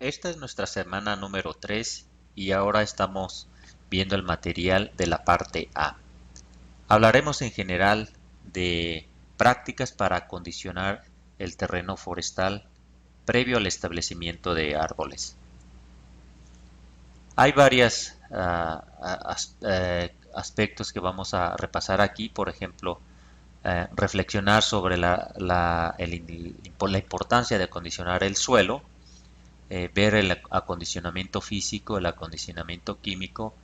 Esta es nuestra semana número 3 y ahora estamos viendo el material de la parte A. Hablaremos en general de prácticas para acondicionar el terreno forestal previo al establecimiento de árboles. Hay varios aspectos que vamos a repasar aquí, por ejemplo, reflexionar sobre la importancia de acondicionar el suelo, ver el acondicionamiento físico, el acondicionamiento químico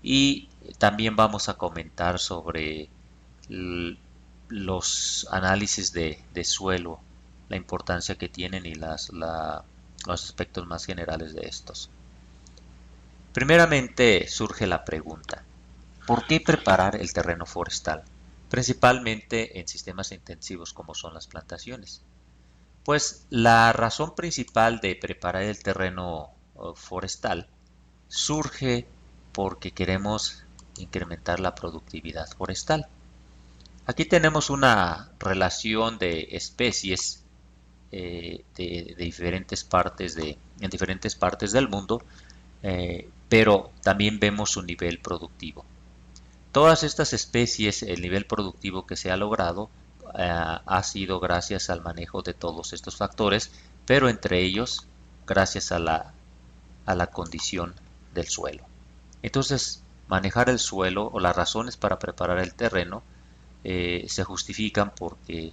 y también vamos a comentar sobre los análisis de suelo, la importancia que tienen y los aspectos más generales de estos. Primeramente surge la pregunta, ¿por qué preparar el terreno forestal? Principalmente en sistemas intensivos como son las plantaciones. Pues la razón principal de preparar el terreno forestal surge porque queremos incrementar la productividad forestal. Aquí tenemos una relación de especies de diferentes en diferentes partes del mundo, pero también vemos su nivel productivo. Todas estas especies, el nivel productivo que se ha logrado ha sido gracias al manejo de todos estos factores, pero entre ellos gracias a la condición del suelo. Entonces, manejar el suelo o las razones para preparar el terreno se justifican porque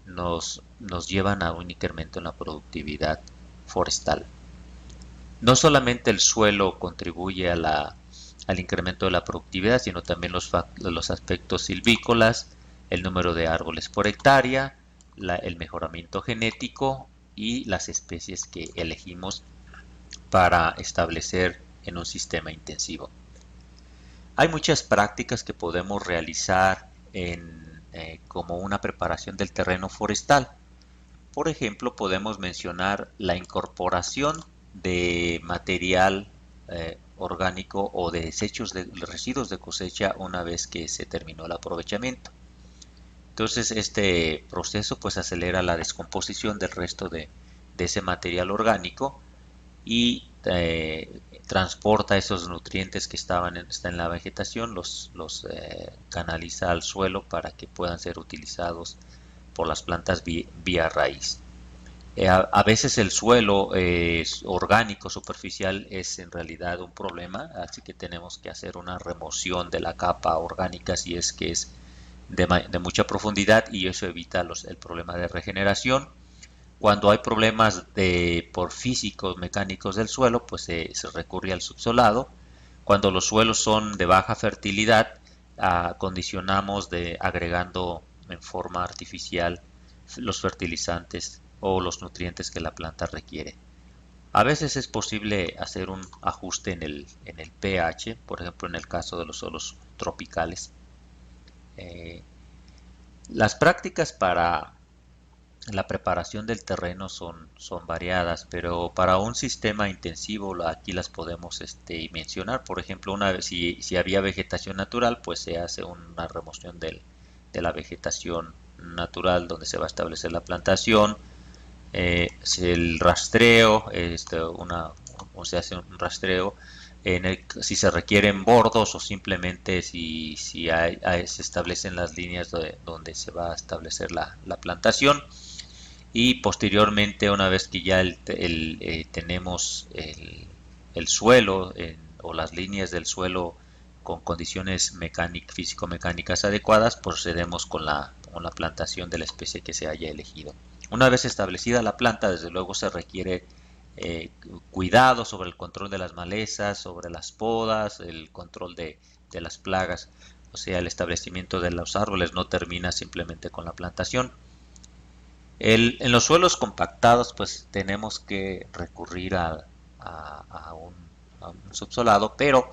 nos llevan a un incremento en la productividad forestal. No solamente el suelo contribuye al incremento de la productividad, sino también los aspectos silvícolas, el número de árboles por hectárea, el mejoramiento genético y las especies que elegimos para establecer en un sistema intensivo. Hay muchas prácticas que podemos realizar como una preparación del terreno forestal. Por ejemplo, podemos mencionar la incorporación de material orgánico o de desechos de residuos de cosecha una vez que se terminó el aprovechamiento. Entonces, este proceso pues acelera la descomposición del resto de ese material orgánico y transporta esos nutrientes que están en la vegetación, los canaliza al suelo para que puedan ser utilizados por las plantas vía raíz. A veces el suelo orgánico superficial es en realidad un problema, así que tenemos que hacer una remoción de la capa orgánica si es que es de mucha profundidad y eso evita el problema de regeneración. Cuando hay problemas por físicos mecánicos del suelo, pues se recurre al subsolado. Cuando los suelos son de baja fertilidad, condicionamos agregando en forma artificial los fertilizantes o los nutrientes que la planta requiere. A veces es posible hacer un ajuste en el pH, por ejemplo en el caso de los suelos tropicales. Eh, las prácticas para la preparación del terreno son variadas, pero para un sistema intensivo aquí las podemos mencionar. Por ejemplo, una vez si había vegetación natural, pues se hace una remoción de la vegetación natural donde se va a establecer la plantación. El rastreo, o se hace un rastreo si se requieren bordos o simplemente se establecen las líneas donde se va a establecer la plantación y posteriormente una vez que ya tenemos el suelo o las líneas del suelo con condiciones físico-mecánicas adecuadas, procedemos con la plantación de la especie que se haya elegido. Una vez establecida la planta, desde luego se requiere cuidado sobre el control de las malezas, sobre las podas, el control de las plagas. O sea, el establecimiento de los árboles no termina simplemente con la plantación. En los suelos compactados, pues tenemos que recurrir a un subsolado, pero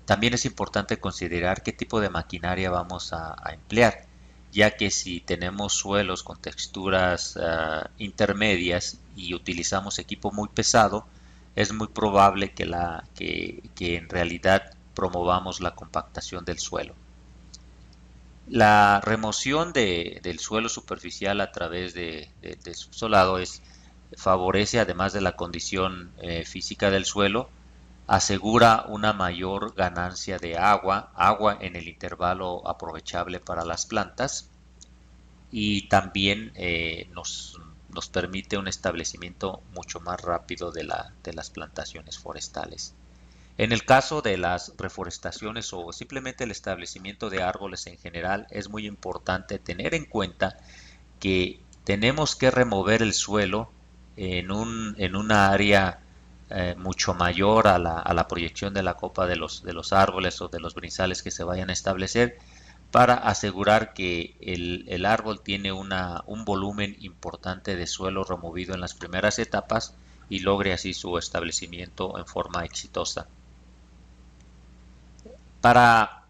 también es importante considerar qué tipo de maquinaria vamos a emplear, ya que si tenemos suelos con texturas intermedias y utilizamos equipo muy pesado, es muy probable que en realidad promovamos la compactación del suelo. La remoción del suelo superficial a través del subsolado es favorece, además de la condición física del suelo, asegura una mayor ganancia de agua en el intervalo aprovechable para las plantas, y también nos permite un establecimiento mucho más rápido de las plantaciones forestales. En el caso de las reforestaciones o simplemente el establecimiento de árboles en general, es muy importante tener en cuenta que tenemos que remover el suelo en una área mucho mayor a la proyección de la copa de los árboles o de los brizales que se vayan a establecer, para asegurar que el árbol tiene un volumen importante de suelo removido en las primeras etapas y logre así su establecimiento en forma exitosa. Para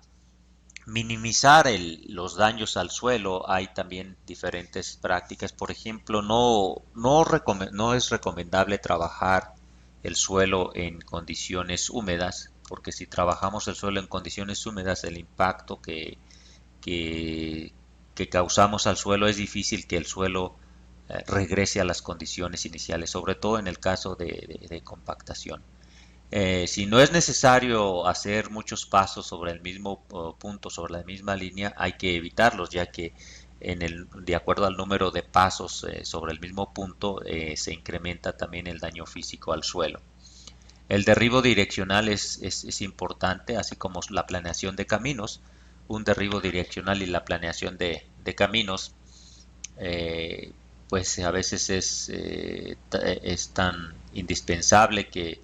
minimizar los daños al suelo hay también diferentes prácticas. Por ejemplo, no es recomendable trabajar el suelo en condiciones húmedas, porque si trabajamos el suelo en condiciones húmedas, el impacto que, que causamos al suelo, es difícil que el suelo regrese a las condiciones iniciales, sobre todo en el caso de compactación. Si no es necesario hacer muchos pasos sobre el mismo punto, sobre la misma línea, hay que evitarlos, ya que de acuerdo al número de pasos sobre el mismo punto, se incrementa también el daño físico al suelo. El derribo direccional es importante, así como la planeación de caminos. Un derribo direccional y la planeación de caminos, eh, pues a veces es tan indispensable que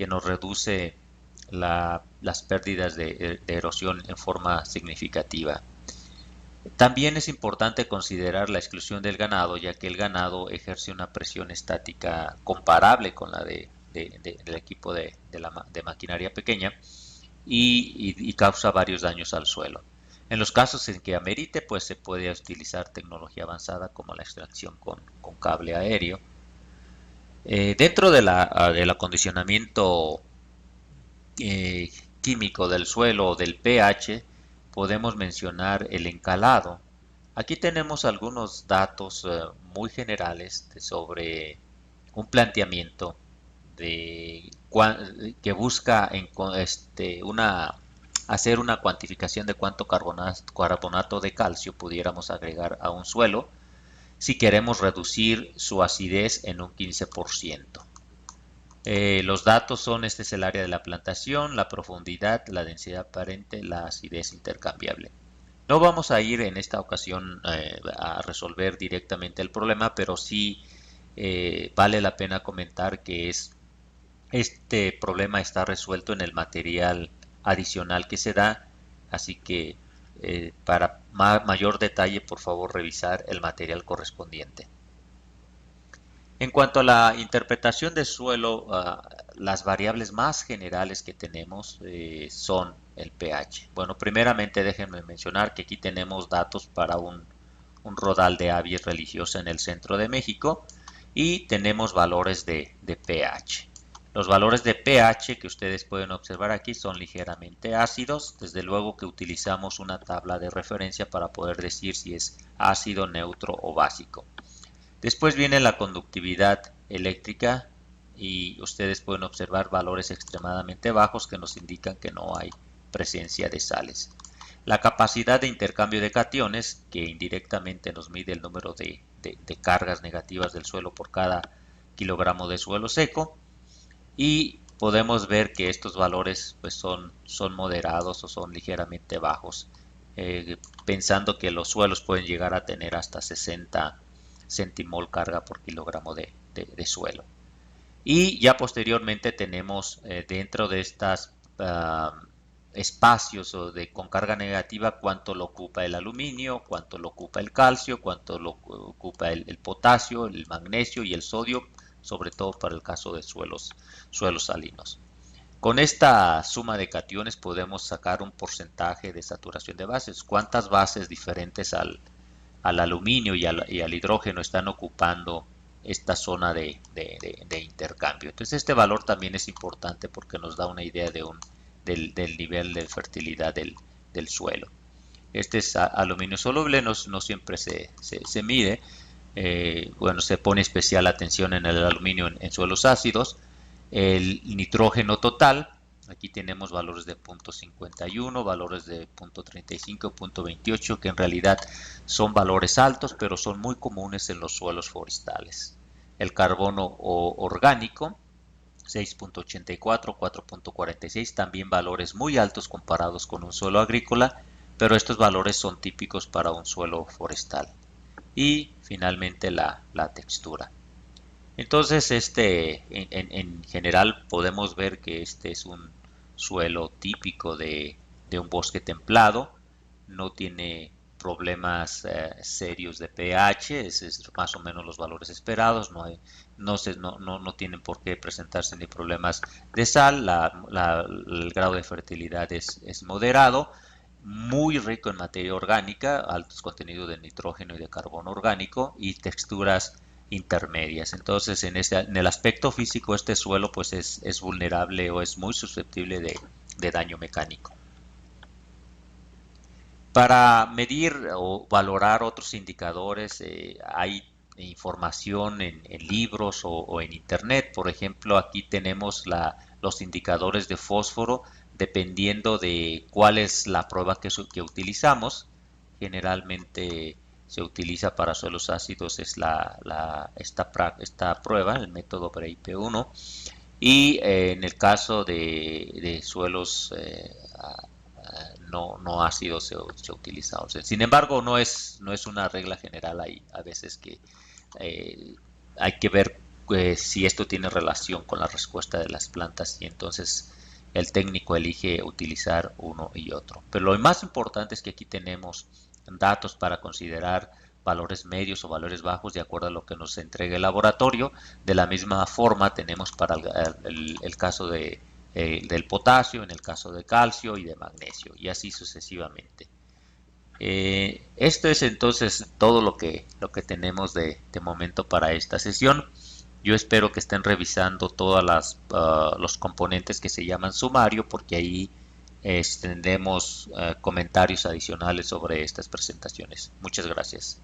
nos reduce las pérdidas de erosión en forma significativa. También es importante considerar la exclusión del ganado, ya que el ganado ejerce una presión estática comparable con la del equipo de maquinaria pequeña, y causa varios daños al suelo. En los casos en que amerite, pues se puede utilizar tecnología avanzada como la extracción con cable aéreo. Dentro del acondicionamiento eh, químico del suelo o del pH, podemos mencionar el encalado. Aquí tenemos algunos datos muy generales sobre un planteamiento que busca hacer una cuantificación de cuánto carbonato de calcio pudiéramos agregar a un suelo si queremos reducir su acidez en un 15%. Los datos son: este es el área de la plantación, la profundidad, la densidad aparente, la acidez intercambiable. No vamos a ir en esta ocasión a resolver directamente el problema, pero sí vale la pena comentar que este problema está resuelto en el material adicional que se da, así que para mayor detalle, por favor, revisar el material correspondiente. En cuanto a la interpretación del suelo, las variables más generales que tenemos son el pH. Bueno, primeramente déjenme mencionar que aquí tenemos datos para un rodal de avis religiosa en el centro de México, y tenemos valores de pH. Los valores de pH que ustedes pueden observar aquí son ligeramente ácidos. Desde luego que utilizamos una tabla de referencia para poder decir si es ácido, neutro o básico. Después viene la conductividad eléctrica, y ustedes pueden observar valores extremadamente bajos que nos indican que no hay presencia de sales. La capacidad de intercambio de cationes, que indirectamente nos mide el número de cargas negativas del suelo por cada kilogramo de suelo seco, y podemos ver que estos valores pues son moderados o son ligeramente bajos, pensando que los suelos pueden llegar a tener hasta 60 centimol carga por kilogramo de suelo. Y ya posteriormente tenemos dentro de estas espacios con carga negativa, cuánto lo ocupa el aluminio, cuánto lo ocupa el calcio, cuánto lo ocupa el potasio, el magnesio y el sodio, sobre todo para el caso de suelos salinos. Con esta suma de cationes podemos sacar un porcentaje de saturación de bases. ¿Cuántas bases diferentes al aluminio y al hidrógeno están ocupando esta zona de intercambio? Entonces este valor también es importante porque nos da una idea del nivel de fertilidad del suelo. Este es aluminio soluble, no siempre se mide, bueno, se pone especial atención en el aluminio en suelos ácidos. El nitrógeno total, aquí tenemos valores de 0.51, valores de 0.35, 0.28, que en realidad son valores altos, pero son muy comunes en los suelos forestales. El carbono orgánico, 6.84, 4.46, también valores muy altos comparados con un suelo agrícola, pero estos valores son típicos para un suelo forestal. Y finalmente la textura. Entonces, en general podemos ver que este es un suelo típico de un bosque templado, no tiene problemas serios de pH, ese es más o menos los valores esperados, no tienen por qué presentarse ni problemas de sal, el grado de fertilidad es moderado, muy rico en materia orgánica, altos contenidos de nitrógeno y de carbono orgánico y texturas intermedias. Entonces, en el aspecto físico, este suelo pues es vulnerable o es muy susceptible de daño mecánico. Para medir o valorar otros indicadores, hay información en libros o en internet. Por ejemplo, aquí tenemos los indicadores de fósforo dependiendo de cuál es la prueba que utilizamos. Generalmente se utiliza para suelos ácidos es esta prueba, el método BREIP-1, y en el caso de suelos no ácidos se utiliza. O sea, sin embargo, no es una regla general. Hay a veces que eh, hay que ver si esto tiene relación con la respuesta de las plantas y entonces el técnico elige utilizar uno y otro. Pero lo más importante es que aquí tenemos datos para considerar valores medios o valores bajos de acuerdo a lo que nos entregue el laboratorio. De la misma forma tenemos para el caso del potasio, en el caso de calcio y de magnesio, y así sucesivamente. Esto es entonces todo lo que tenemos de momento para esta sesión. Yo espero que estén revisando todos los componentes que se llaman sumario, porque ahí tendremos comentarios adicionales sobre estas presentaciones. Muchas gracias.